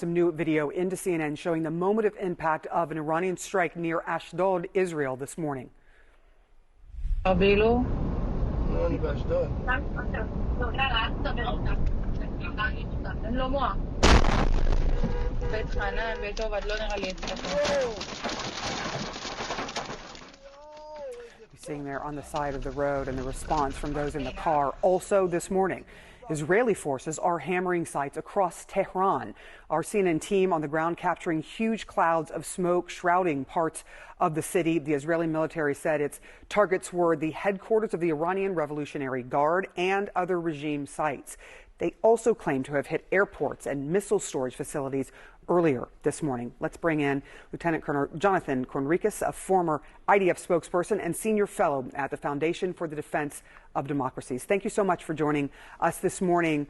some new video into CNN showing the moment of impact of an Iranian strike near Ashdod, Israel this morning. Seeing there on the side of the road and the response from those in the car. Also this morning, Israeli forces are hammering sites across Tehran. Our CNN team on the ground capturing huge clouds of smoke shrouding parts of the city. The Israeli military said its targets were the headquarters of the Iranian Revolutionary Guard and other regime sites. They also claim to have hit airports and missile storage facilities earlier this morning. Let's bring in Lieutenant Colonel Jonathan Conricus, a former IDF spokesperson and senior fellow at the Foundation for the Defense of Democracies. Thank you so much for joining us this morning.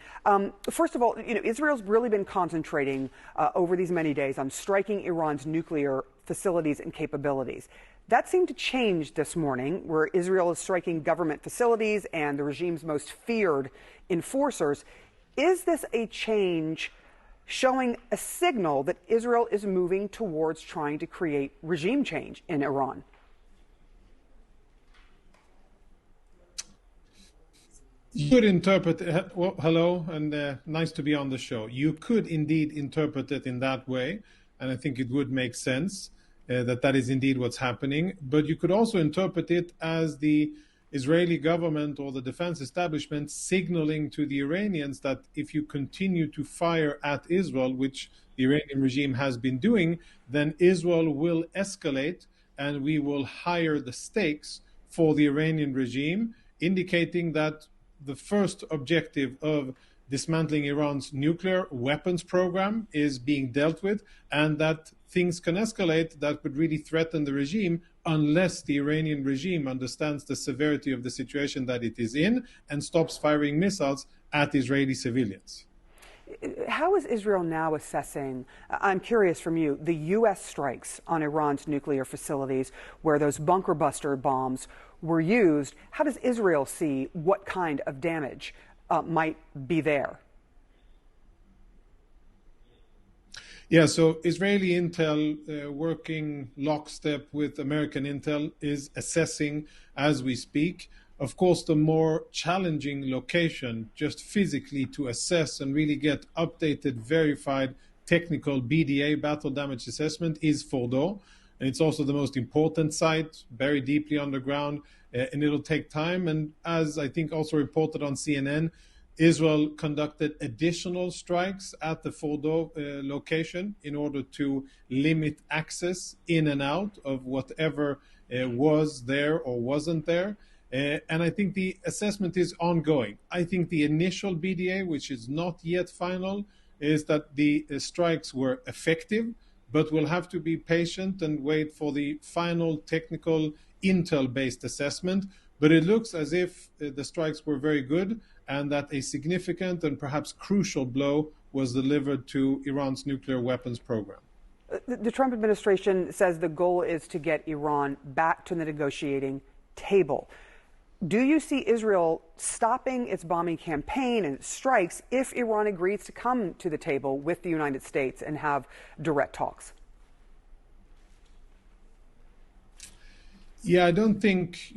First of all, Israel's really been concentrating over these many days on striking Iran's nuclear facilities and capabilities. That seemed to change this morning, where Israel is striking government facilities and the regime's most feared enforcers. Is this a change showing a signal that Israel is moving towards trying to create regime change in Iran? You could interpret it, well, hello, and nice to be on the show. You could indeed interpret it in that way, and I think it would make sense that is indeed what's happening. But you could also interpret it as the Israeli government or the defense establishment signaling to the Iranians that if you continue to fire at Israel, which the Iranian regime has been doing, then Israel will escalate and we will higher the stakes for the Iranian regime, indicating that the first objective of dismantling Iran's nuclear weapons program is being dealt with, and that things can escalate that would really threaten the regime unless the Iranian regime understands the severity of the situation that it is in and stops firing missiles at Israeli civilians. How is Israel now assessing, I'm curious from you, the U.S. strikes on Iran's nuclear facilities where those bunker buster bombs were used? How does Israel see what kind of damage might be there? Yeah, so Israeli intel working lockstep with American intel is assessing as we speak. Of course, the more challenging location just physically to assess and really get updated, verified technical BDA, battle damage assessment, is Fordo. And it's also the most important site, very deeply underground, and it'll take time. And as I think also reported on CNN, Israel conducted additional strikes at the Fordo location in order to limit access in and out of whatever was there or wasn't there. And I think the assessment is ongoing. I think the initial BDA, which is not yet final, is that the strikes were effective, but we'll have to be patient and wait for the final technical intel-based assessment. But it looks as if the strikes were very good and that a significant and perhaps crucial blow was delivered to Iran's nuclear weapons program. The Trump administration says the goal is to get Iran back to the negotiating table. Do you see Israel stopping its bombing campaign and its strikes if Iran agrees to come to the table with the United States and have direct talks? Yeah, I don't think,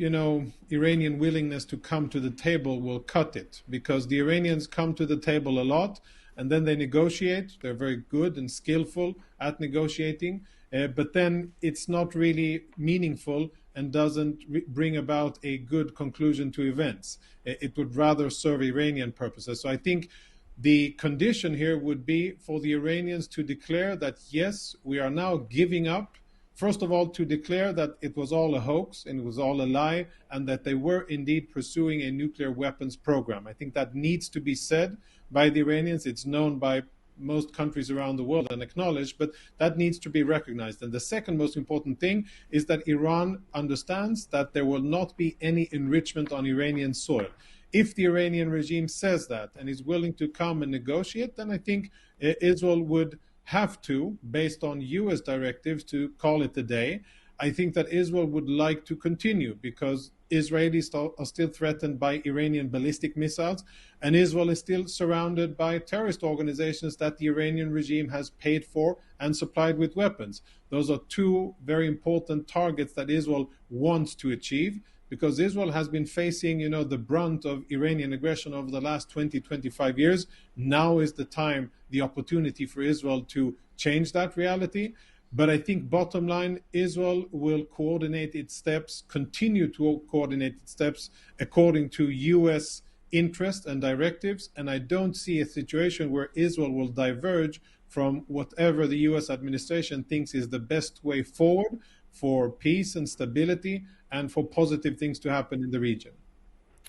Iranian willingness to come to the table will cut it, because the Iranians come to the table a lot and then they negotiate. They're very good and skillful at negotiating, but then it's not really meaningful and doesn't bring about a good conclusion to events. It would rather serve Iranian purposes. So I think the condition here would be for the Iranians to declare that, yes, we are now giving up. First of all, to declare that it was all a hoax and it was all a lie, and that they were indeed pursuing a nuclear weapons program. I think that needs to be said by the Iranians. It's known by most countries around the world and acknowledged, but that needs to be recognized. And the second most important thing is that Iran understands that there will not be any enrichment on Iranian soil. If the Iranian regime says that and is willing to come and negotiate, then I think Israel would have to, based on U.S. directives, to call it a day. I think that Israel would like to continue because Israelis are still threatened by Iranian ballistic missiles, and Israel is still surrounded by terrorist organizations that the Iranian regime has paid for and supplied with weapons. Those are two very important targets that Israel wants to achieve, because Israel has been facing, the brunt of Iranian aggression over the last 20, 25 years. Now is the time, the opportunity for Israel to change that reality. But I think bottom line, Israel will coordinate its steps, continue to coordinate its steps according to US interest and directives. And I don't see a situation where Israel will diverge from whatever the US administration thinks is the best way forward for peace and stability and for positive things to happen in the region.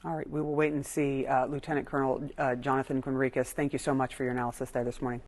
All right, we will wait and see. Lieutenant Colonel Jonathan Conricus, thank you so much for your analysis there this morning.